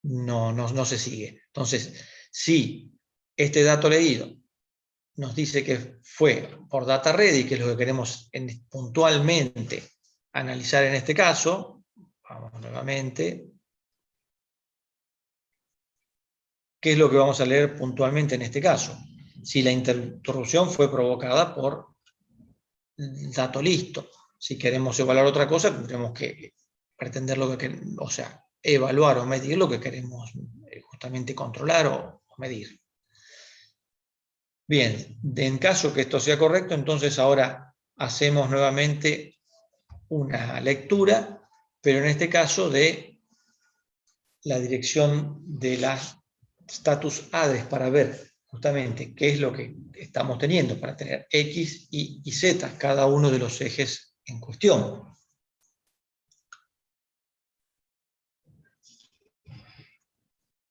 Speaker 1: no se sigue. Entonces, si este dato leído nos dice que fue por data ready, que es lo que queremos puntualmente analizar en este caso, vamos nuevamente. ¿Qué es lo que vamos a leer puntualmente en este caso? Si la interrupción fue provocada por dato listo. Si queremos evaluar otra cosa, tendremos que pretender evaluar o medir lo que queremos justamente controlar o medir. Bien, en caso que esto sea correcto, entonces ahora hacemos nuevamente una lectura, pero en este caso de la dirección de la status address para ver justamente qué es lo que estamos teniendo para tener X, Y y Z, cada uno de los ejes en cuestión.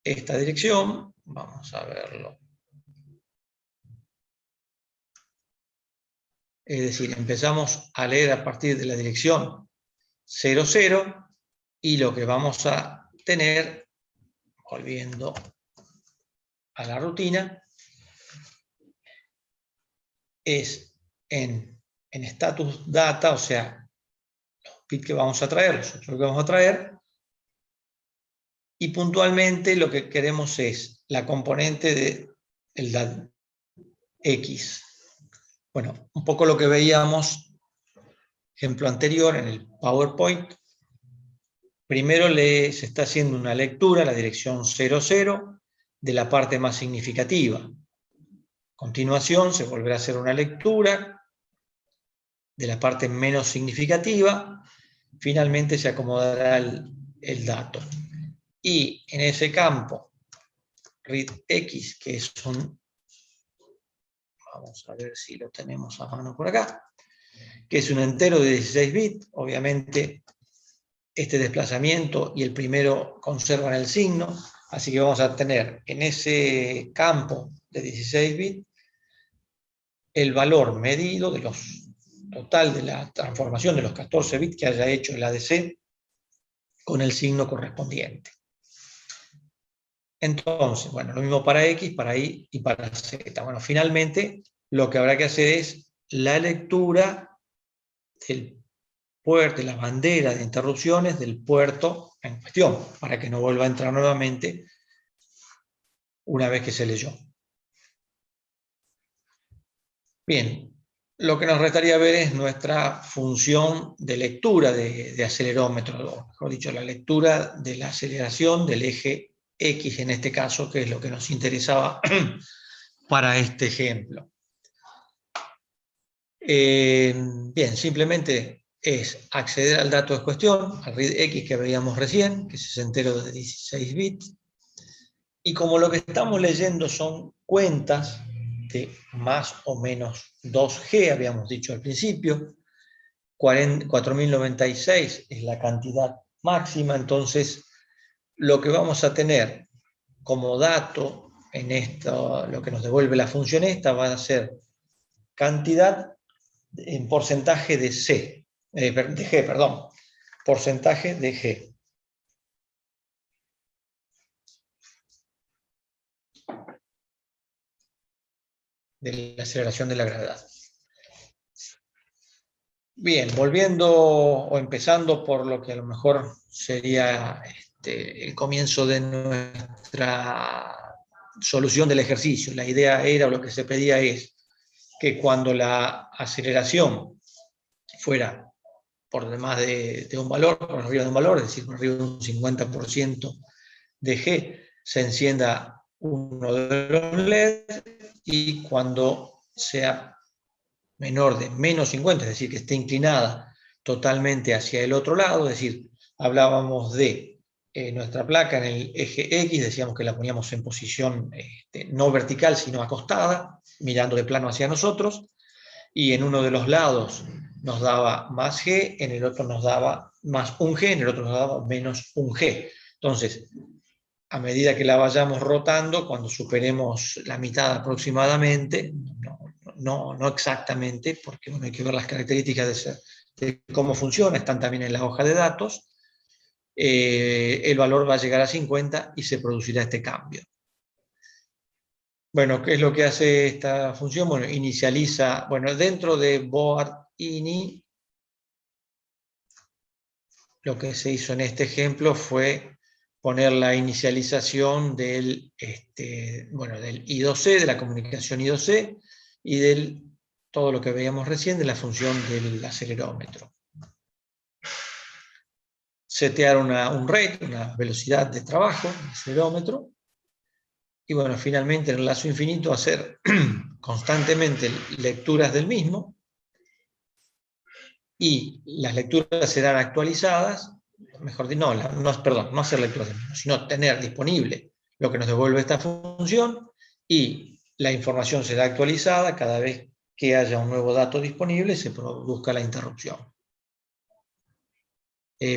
Speaker 1: Esta dirección, vamos a verlo. Es decir, empezamos a leer a partir de la dirección 00 y lo que vamos a tener, volviendo a la rutina, es en status data, o sea, los bits que vamos a traer, los otros que vamos a traer, y puntualmente lo que queremos es la componente del DAT X. Bueno, un poco lo que veíamos, ejemplo anterior en el PowerPoint. Primero se está haciendo una lectura a la dirección 00 de la parte más significativa. A continuación se volverá a hacer una lectura de la parte menos significativa. Finalmente se acomodará el dato. Y en ese campo, readX, que es vamos a ver si lo tenemos a mano por acá, que es un entero de 16 bits, obviamente este desplazamiento y el primero conservan el signo, así que vamos a tener en ese campo de 16 bits el valor medido total de la transformación de los 14 bits que haya hecho el ADC con el signo correspondiente. Entonces, bueno, lo mismo para X, para Y y para Z. Bueno, finalmente lo que habrá que hacer es la lectura del puerto, de la bandera de interrupciones del puerto en cuestión, para que no vuelva a entrar nuevamente una vez que se leyó. Bien, Lo que nos restaría ver es nuestra función de lectura de acelerómetro, o mejor dicho, la lectura de la aceleración del eje X en este caso, que es lo que nos interesaba para este ejemplo. Bien, simplemente es acceder al dato de cuestión, al read X que veíamos recién, que es entero de 16 bits, y como lo que estamos leyendo son cuentas de más o menos 2G, habíamos dicho al principio, 4096 es la cantidad máxima, entonces lo que vamos a tener como dato en esto, lo que nos devuelve la función esta, va a ser cantidad en porcentaje de G, perdón, porcentaje de G. De la aceleración de la gravedad. Bien, volviendo o empezando por lo que a lo mejor sería el comienzo de nuestra solución del ejercicio. La idea era, o lo que se pedía es, que cuando la aceleración fuera por demás de un valor, por arriba de un valor, es decir, por arriba de un 50% de G, se encienda uno de los LEDs, y cuando sea menor de menos 50, es decir, que esté inclinada totalmente hacia el otro lado, es decir, hablábamos de nuestra placa en el eje X, decíamos que la poníamos en posición no vertical, sino acostada, mirando de plano hacia nosotros, y en uno de los lados nos daba más G, en el otro nos daba más 1G, en el otro nos daba menos 1G. Entonces, a medida que la vayamos rotando, cuando superemos la mitad aproximadamente, no exactamente, porque bueno, hay que ver las características de cómo funciona, están también en la hoja de datos, el valor va a llegar a 50 y se producirá este cambio. Bueno, ¿qué es lo que hace esta función? Bueno, inicializa, bueno, dentro de board ini, lo que se hizo en este ejemplo fue poner la inicialización del I2C, de la comunicación I2C, y del todo lo que veíamos recién de la función del acelerómetro. Setear un rate, una velocidad de trabajo del acelerómetro, y bueno, finalmente en el lazo infinito hacer constantemente lecturas del mismo, y las lecturas serán actualizadas, mejor dicho, no hacer lecturas del mismo, sino tener disponible lo que nos devuelve esta función, y la información será actualizada cada vez que haya un nuevo dato disponible y se produzca la interrupción.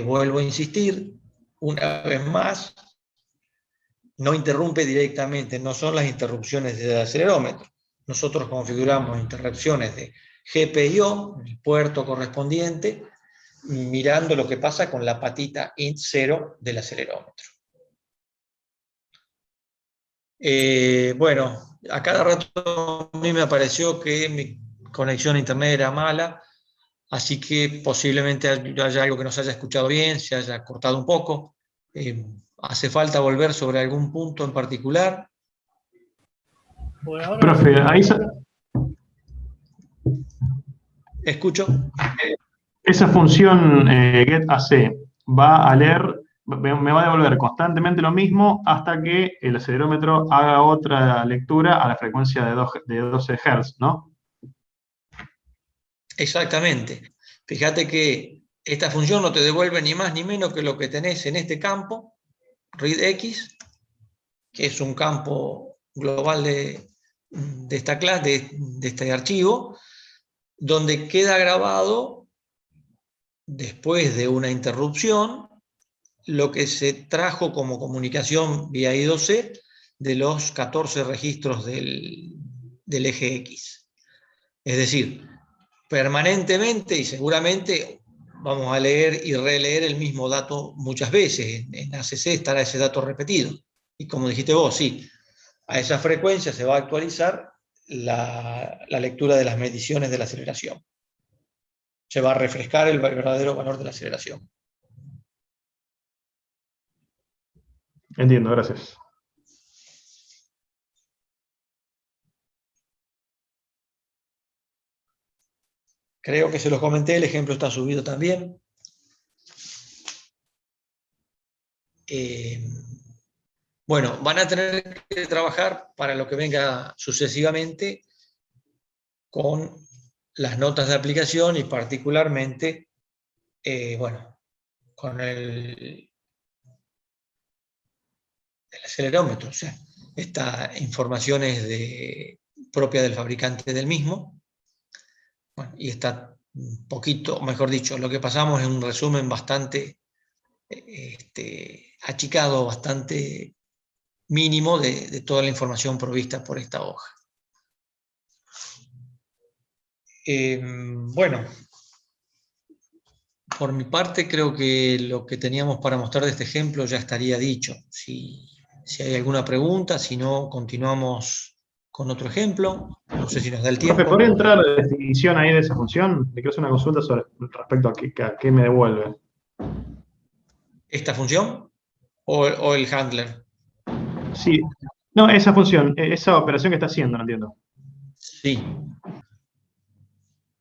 Speaker 1: Vuelvo a insistir, una vez más, no interrumpe directamente, no son las interrupciones del acelerómetro. Nosotros configuramos interrupciones de GPIO, el puerto correspondiente, mirando lo que pasa con la patita int0 del acelerómetro. Bueno, a cada rato a mí me apareció que mi conexión a internet era mala, así que posiblemente haya algo que no se haya escuchado bien, se haya cortado un poco. ¿Hace falta volver sobre algún punto en particular?
Speaker 4: Por ahora
Speaker 5: Profe, ahí
Speaker 1: ¿Escucho?
Speaker 5: esa función getAC va a leer, me va a devolver constantemente lo mismo hasta que el acelerómetro haga otra lectura a la frecuencia de 12 Hz, ¿no?
Speaker 1: Exactamente. Fíjate que esta función no te devuelve ni más ni menos que lo que tenés en este campo, readX, que es un campo global de esta clase, de este archivo, donde queda grabado, después de una interrupción, lo que se trajo como comunicación vía I2C de los 14 registros del eje X. Es decir, permanentemente y seguramente vamos a leer y releer el mismo dato muchas veces. En ACC estará ese dato repetido. Y como dijiste vos, sí, a esa frecuencia se va a actualizar la lectura de las mediciones de la aceleración. Se va a refrescar el verdadero valor de la aceleración.
Speaker 5: Entiendo, gracias.
Speaker 1: Creo que se los comenté, el ejemplo está subido también. Bueno, van a tener que trabajar para lo que venga sucesivamente con las notas de aplicación y particularmente, bueno, con el acelerómetro. O sea, esta información es propia del fabricante del mismo. Bueno, y está un poquito, mejor dicho, lo que pasamos es un resumen bastante achicado, bastante mínimo de toda la información provista por esta hoja. Bueno, por mi parte creo que lo que teníamos para mostrar de este ejemplo ya estaría dicho. Si hay alguna pregunta, si no, continuamos con otro ejemplo. No sé si nos da el
Speaker 5: Profe,
Speaker 1: tiempo.
Speaker 5: ¿podría entrar a la definición ahí de esa función? Le quiero hacer una consulta respecto a qué me devuelve.
Speaker 1: ¿Esta función o el handler?
Speaker 5: Sí. No, esa función, esa operación que está haciendo, no entiendo.
Speaker 1: Sí.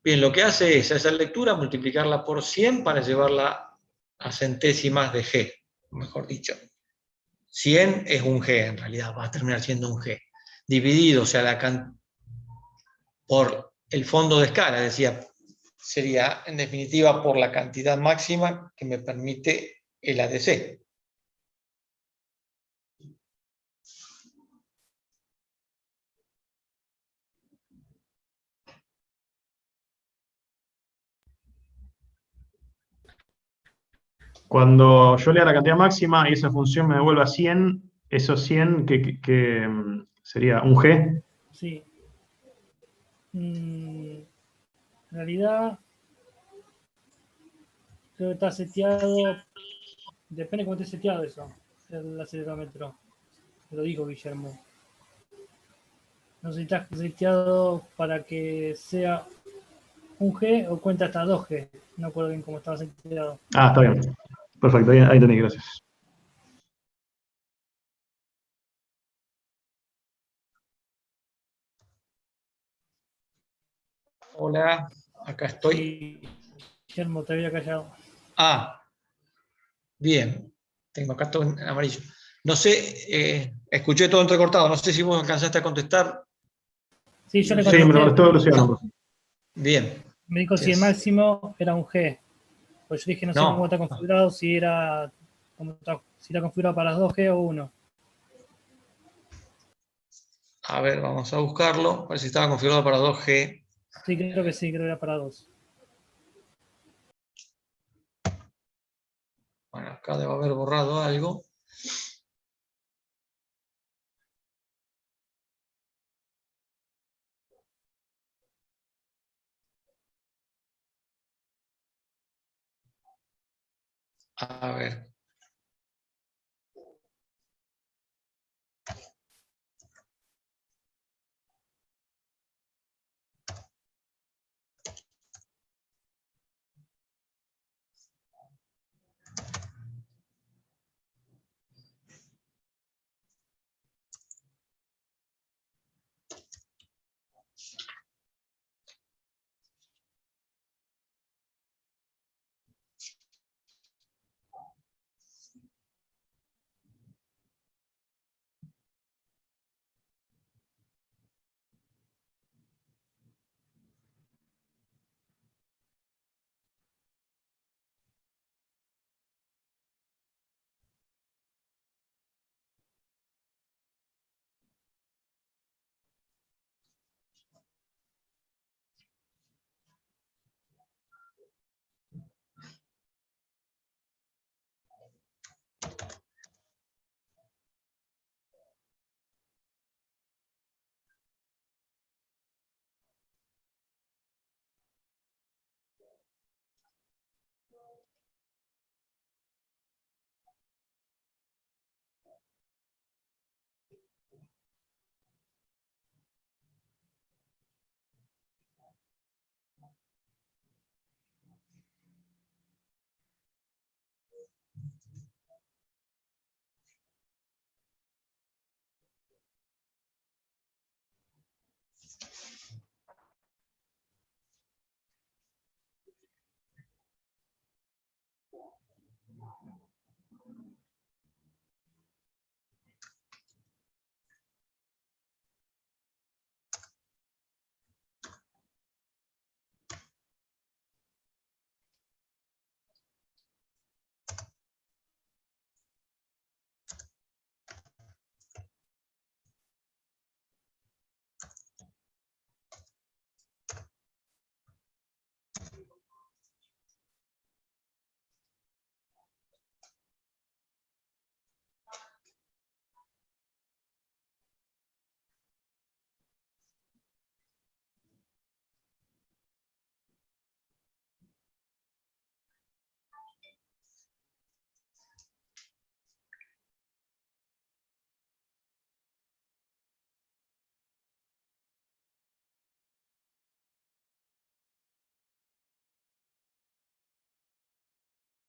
Speaker 1: Bien, lo que hace es esa lectura, multiplicarla por 100 para llevarla a centésimas de g, mejor dicho. 100 es un g, en realidad, va a terminar siendo un g. Dividido, o sea, por el fondo de escala, decía, sería en definitiva por la cantidad máxima que me permite el ADC.
Speaker 5: Cuando yo lea la cantidad máxima y esa función me devuelva 100, esos 100 sería un G.
Speaker 4: Sí. En realidad, creo que está seteado. Depende de cómo esté seteado eso, el acelerómetro. Te lo digo, Guillermo. No sé si está seteado para que sea un G o cuenta hasta 2G. No acuerdo bien cómo estaba seteado.
Speaker 5: Ah, está bien. Perfecto, ahí entendí, gracias.
Speaker 1: Hola, acá estoy.
Speaker 4: Sí, Guillermo, te había callado.
Speaker 1: Ah, bien. Tengo acá todo en amarillo. No sé, escuché todo entrecortado. No sé si vos alcanzaste a contestar.
Speaker 4: Sí, yo le
Speaker 5: Sí, me lo
Speaker 4: contesté.
Speaker 5: contestó Luciano.
Speaker 1: No. Bien.
Speaker 4: Me dijo si el máximo era un G. Pues yo dije, no sé cómo está
Speaker 1: No.
Speaker 4: configurado, si era configurado para las 2G o 1.
Speaker 1: A ver, vamos a buscarlo. A ver si estaba configurado para 2G.
Speaker 4: Sí, creo que sí, creo que era para 2.
Speaker 1: Bueno, acá debo haber borrado algo. A ver.